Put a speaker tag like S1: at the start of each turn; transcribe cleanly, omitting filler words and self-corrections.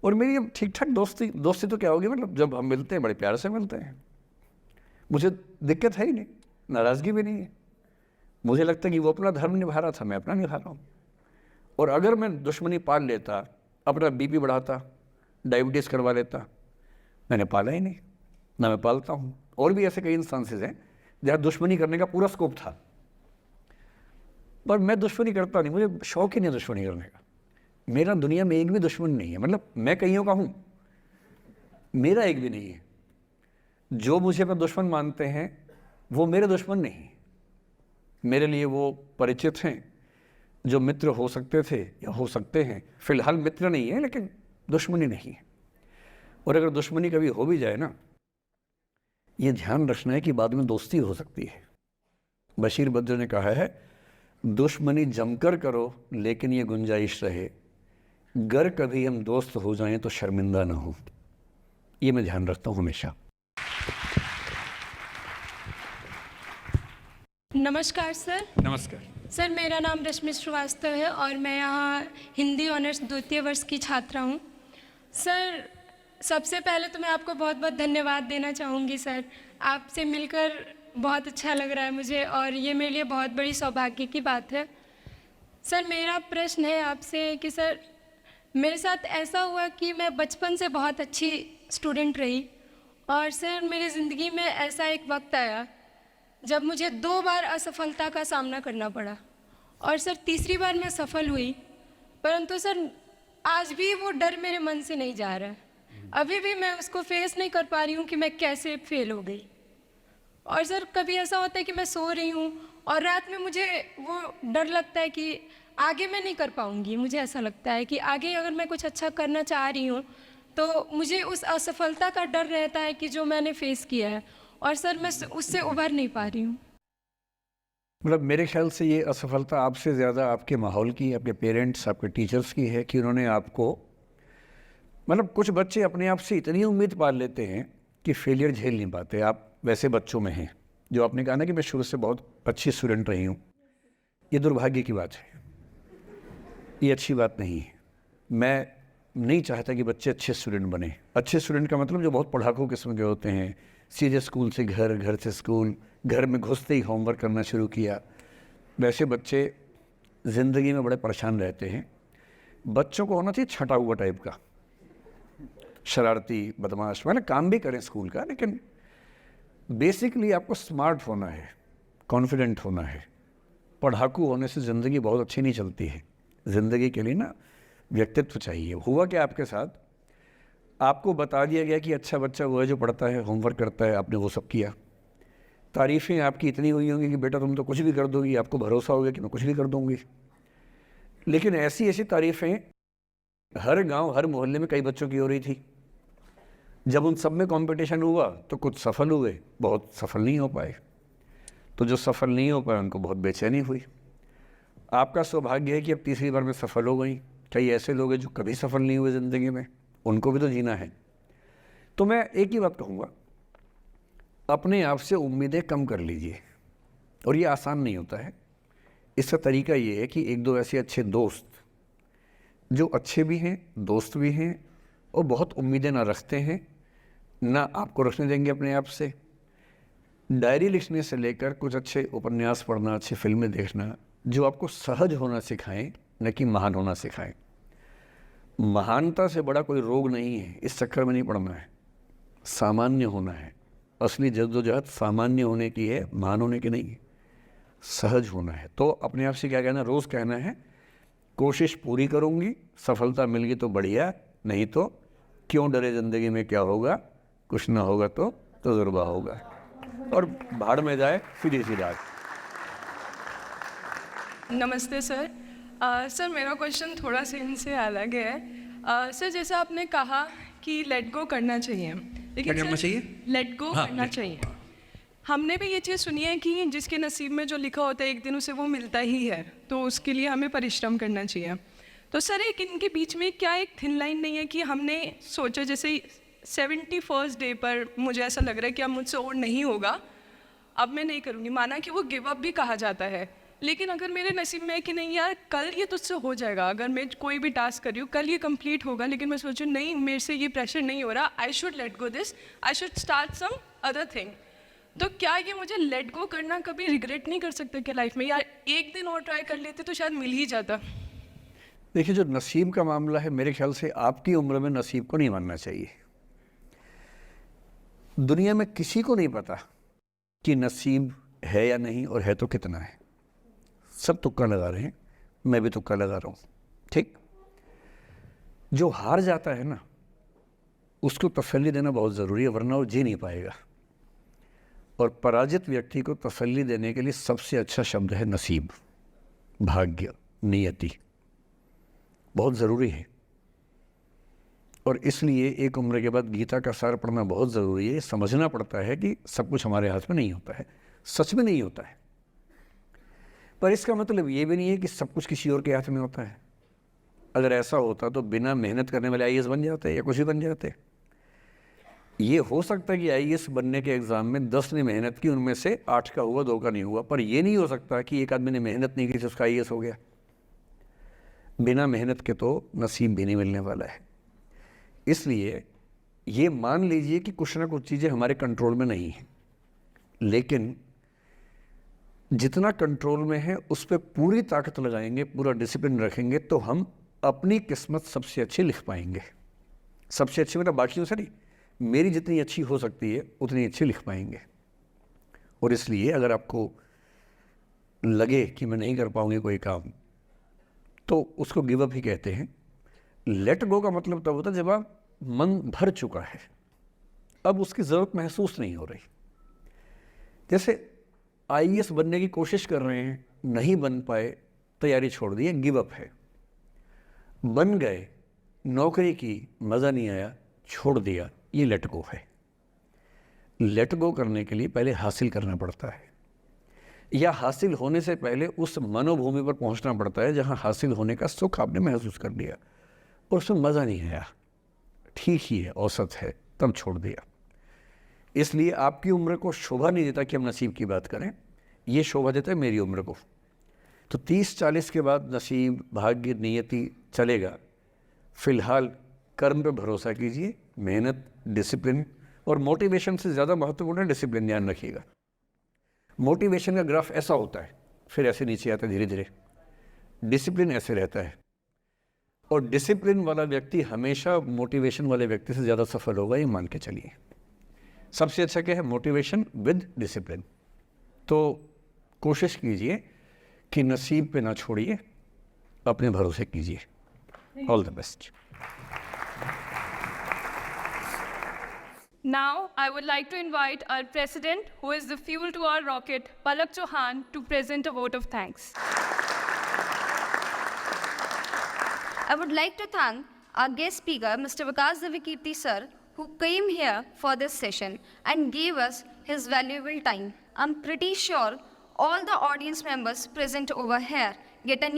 S1: और मेरी अब ठीक ठाक दोस्ती दोस्ती तो क्या होगी, मतलब जब हम मिलते हैं बड़े प्यार से मिलते हैं, मुझे दिक्कत है ही नहीं, नाराज़गी भी नहीं है। मुझे लगता है कि वो अपना धर्म निभा रहा था, मैं अपना निभा रहा हूँ। और अगर मैं दुश्मनी पाल लेता, अपना बीपी बढ़ाता, डायबिटीज़ करवा लेता, मैंने पाला ही नहीं, ना मैं पालता हूँ। और भी ऐसे कई इंस्टांसेस हैं जहाँ दुश्मनी करने का पूरा स्कोप था, पर मैं दुश्मनी करता नहीं, मुझे शौक ही नहीं दुश्मनी करने का। मेरा दुनिया में एक भी दुश्मन नहीं है, मतलब मैं कईयों का हूँ, मेरा एक भी नहीं है। जो मुझे अपना दुश्मन मानते हैं वो मेरे दुश्मन नहीं, मेरे लिए वो परिचित हैं, जो मित्र हो सकते थे या हो सकते हैं। फिलहाल मित्र नहीं है, लेकिन दुश्मनी नहीं है। और अगर दुश्मनी कभी हो भी जाए ना, ये ध्यान रखना है कि बाद में दोस्ती हो सकती है। बशीर बद्र ने कहा है, दुश्मनी जमकर करो लेकिन ये गुंजाइश रहे, गर कभी हम दोस्त हो जाएं तो शर्मिंदा ना हो। ये मैं ध्यान रखता हूँ हमेशा।
S2: नमस्कार सर।
S1: नमस्कार
S2: सर, मेरा नाम रश्मि श्रीवास्तव है और मैं यहाँ हिंदी ऑनर्स द्वितीय वर्ष की छात्रा हूँ। सर, सबसे पहले तो मैं आपको बहुत बहुत धन्यवाद देना चाहूँगी सर। आपसे मिलकर बहुत अच्छा लग रहा है मुझे और ये मेरे लिए बहुत बड़ी सौभाग्य की बात है। सर, मेरा प्रश्न है आपसे कि सर, मेरे साथ ऐसा हुआ कि मैं बचपन से बहुत अच्छी स्टूडेंट रही और सर मेरी ज़िंदगी में ऐसा एक वक्त आया जब मुझे 2 बार असफलता का सामना करना पड़ा और सर तीसरी बार मैं सफल हुई, परंतु सर आज भी वो डर मेरे मन से नहीं जा रहा है। अभी भी मैं उसको फेस नहीं कर पा रही हूँ कि मैं कैसे फेल हो गई। और सर कभी ऐसा होता है कि मैं सो रही हूँ और रात में मुझे वो डर लगता है कि आगे मैं नहीं कर पाऊँगी। मुझे ऐसा लगता है कि आगे अगर मैं कुछ अच्छा करना चाह रही हूँ तो मुझे उस असफलता का डर रहता है कि जो मैंने फेस किया है, और सर मैं उससे उभर नहीं पा रही हूँ।
S1: मतलब मेरे ख्याल से ये असफलता आपसे ज़्यादा आपके माहौल की, आपके पेरेंट्स, आपके टीचर्स की है कि उन्होंने आपको, मतलब कुछ बच्चे अपने आप से इतनी उम्मीद पाल लेते हैं कि फेलियर झेल नहीं पाते। आप वैसे बच्चों में हैं। जो आपने कहा ना कि मैं शुरू से बहुत अच्छी स्टूडेंट रही हूँ, ये दुर्भाग्य की बात है, ये अच्छी बात नहीं है। मैं नहीं चाहता कि बच्चे अच्छे स्टूडेंट बने। अच्छे स्टूडेंट का मतलब जो बहुत पढ़ाकू किस्म के होते हैं, सीधे स्कूल से घर, घर से स्कूल, घर में घुसते ही होमवर्क करना शुरू किया, वैसे बच्चे ज़िंदगी में बड़े परेशान रहते हैं। बच्चों को होना चाहिए छटा हुआ टाइप का, शरारती, बदमाश, मतलब काम भी करें स्कूल का, लेकिन बेसिकली आपको स्मार्ट होना है, कॉन्फिडेंट होना है। पढ़ाकू होने से ज़िंदगी बहुत अच्छी नहीं चलती है। ज़िंदगी के लिए ना व्यक्तित्व चाहिए। हुआ क्या आपके साथ, आपको बता दिया गया कि अच्छा बच्चा वो है जो पढ़ता है, होमवर्क करता है, आपने वो सब किया। तारीफ़ें आपकी इतनी हुई होंगी कि बेटा तुम तो कुछ भी कर दोगी, आपको भरोसा हो गया कि मैं कुछ भी कर दूंगी। लेकिन ऐसी ऐसी तारीफ़ें हर गांव, हर मोहल्ले में कई बच्चों की हो रही थी। जब उन सब में कंपटीशन हुआ तो कुछ सफल हुए, बहुत सफल नहीं हो पाए। तो जो सफल नहीं हो पाए उनको बहुत बेचैनी हुई। आपका सौभाग्य है कि अब तीसरी बार में सफल हो गई। कई ऐसे लोग हैं जो कभी सफल नहीं हुए ज़िंदगी में, उनको भी तो जीना है। तो मैं एक ही बात कहूँगा, अपने आप से उम्मीदें कम कर लीजिए। और ये आसान नहीं होता है। इसका तरीका ये है कि एक दो ऐसे अच्छे दोस्त जो अच्छे भी हैं, दोस्त भी हैं, और बहुत उम्मीदें ना रखते हैं, ना आपको रखने देंगे अपने आप से। डायरी लिखने से लेकर कुछ अच्छे उपन्यास पढ़ना, अच्छी फिल्में देखना, जो आपको सहज होना सिखाएं, न कि महान होना सिखाएं। महानता से बड़ा कोई रोग नहीं है, इस चक्कर में नहीं पड़ना है। सामान्य होना है। असली जद्दोजहद सामान्य होने की है, महान होने की नहीं है। सहज होना है। तो अपने आप से क्या कहना, रोज़ कहना है, कोशिश पूरी करूँगी, सफलता मिल गई तो बढ़िया, नहीं तो क्यों डरे, ज़िंदगी में क्या होगा, कुछ ना होगा तो तजुर्बा होगा। और भाड़ में जाए सीधी सी रात।
S3: नमस्ते सर। सर मेरा क्वेश्चन थोड़ा सा इनसे अलग है। सर जैसे आपने कहा कि लेट गो करना चाहिए, लेकिन
S1: क्या करना चाहिए?
S3: लेट गो करना चाहिए। हमने भी ये चीज़ सुनी है कि जिसके नसीब में जो लिखा होता है एक दिन उसे वो मिलता ही है, तो उसके लिए हमें परिश्रम करना चाहिए। तो सर एक इनके बीच में क्या एक थिन लाइन नहीं है कि हमने सोचा जैसे 71st डे पर मुझे ऐसा लग रहा है कि अब मुझसे और नहीं होगा, अब मैं नहीं करूँगी, माना कि वो गिव अप भी कहा जाता है, लेकिन अगर मेरे नसीब में है कि नहीं यार कल ये तुझसे हो जाएगा, अगर मैं कोई भी टास्क कर रही हूँ कल ये कंप्लीट होगा, लेकिन मैं सोचूं नहीं मेरे से ये प्रेशर नहीं हो रहा, I should let go this, I should start some other thing, तो क्या ये मुझे लेट गो करना कभी रिग्रेट नहीं कर सकते क्या लाइफ में, यार एक दिन और ट्राई कर लेते तो शायद मिल ही जाता?
S1: देखिए, जो नसीब का मामला है, मेरे ख्याल से आपकी उम्र में नसीब को नहीं मानना चाहिए। दुनिया में किसी को नहीं पता कि नसीब है या नहीं, और है तो कितना है। सब तुक्का लगा रहे हैं, मैं भी तुक्का लगा रहा हूँ, ठीक। जो हार जाता है ना, उसको तसल्ली देना बहुत ज़रूरी है, वरना वो जी नहीं पाएगा। और पराजित व्यक्ति को तसल्ली देने के लिए सबसे अच्छा शब्द है नसीब, भाग्य, नियति, बहुत ज़रूरी है। और इसलिए एक उम्र के बाद गीता का सार पढ़ना बहुत ज़रूरी है। समझना पड़ता है कि सब कुछ हमारे हाथ में नहीं होता है, सच में नहीं होता है। पर इसका मतलब ये भी नहीं है कि सब कुछ किसी और के हाथ में होता है। अगर ऐसा होता तो बिना मेहनत करने वाले आईएएस बन जाते या कुछ भी बन जाते। ये हो सकता है कि आईएएस बनने के एग्ज़ाम में 10 ने मेहनत की, उनमें से 8 का हुआ, 2 का नहीं हुआ। पर ये नहीं हो सकता कि एक आदमी ने मेहनत नहीं की तो उसका आईएएस हो गया। बिना मेहनत के तो नसीब भी नहीं मिलने वाला है। इसलिए ये मान लीजिए कि कुछ ना कुछ चीज़ें हमारे कंट्रोल में नहीं हैं, लेकिन जितना कंट्रोल में है उस पर पूरी ताकत लगाएंगे, पूरा डिसिप्लिन रखेंगे, तो हम अपनी किस्मत सबसे अच्छी लिख पाएंगे। सबसे अच्छी मतलब बाकियों से नहीं, मेरी जितनी अच्छी हो सकती है उतनी अच्छी लिख पाएंगे। और इसलिए अगर आपको लगे कि मैं नहीं कर पाऊंगी कोई काम, तो उसको गिव अप ही कहते हैं। लेट गो का मतलब तब होता है जब आप मन भर चुका है, अब उसकी ज़रूरत महसूस नहीं हो रही। जैसे आईएएस बनने की कोशिश कर रहे हैं, नहीं बन पाए, तैयारी छोड़ दी, गिव अप है। बन गए, नौकरी की, मज़ा नहीं आया, छोड़ दिया, ये लेट गो है। लेट गो करने के लिए पहले हासिल करना पड़ता है, या हासिल होने से पहले उस मनोभूमि पर पहुंचना पड़ता है जहां हासिल होने का सुख आपने महसूस कर लिया और उसमें मज़ा नहीं आया, ठीक ही है, औसत है, तब छोड़ दिया। इसलिए आपकी उम्र को शोभा नहीं देता कि हम नसीब की बात करें, ये शोभा देता है मेरी उम्र को। तो 30-40 के बाद नसीब, भाग्य, नियति चलेगा। फिलहाल कर्म पे भरोसा कीजिए, मेहनत, डिसिप्लिन, और मोटिवेशन से ज़्यादा महत्वपूर्ण है डिसिप्लिन, ध्यान रखिएगा। मोटिवेशन का ग्राफ ऐसा होता है, फिर ऐसे नीचे आता है धीरे धीरे। डिसिप्लिन ऐसे रहता है, और डिसिप्लिन वाला व्यक्ति हमेशा मोटिवेशन वाले व्यक्ति से ज़्यादा सफल होगा, ये मान के चलिए। सबसे अच्छा क्या है? Motivation with discipline. तो कोशिश कीजिए कि नसीब पे ना छोड़िए, अपने भरोसे कीजिए। All the best.
S4: Now, I would like to invite our president, who is the fuel to our rocket, Palak Chauhan, to present a vote of thanks.
S5: I would like to thank our guest speaker, Mr. Vikas Devikirti sir, who came here for this session and gave us his valuable time. I'm pretty sure all the audience members present over here get a new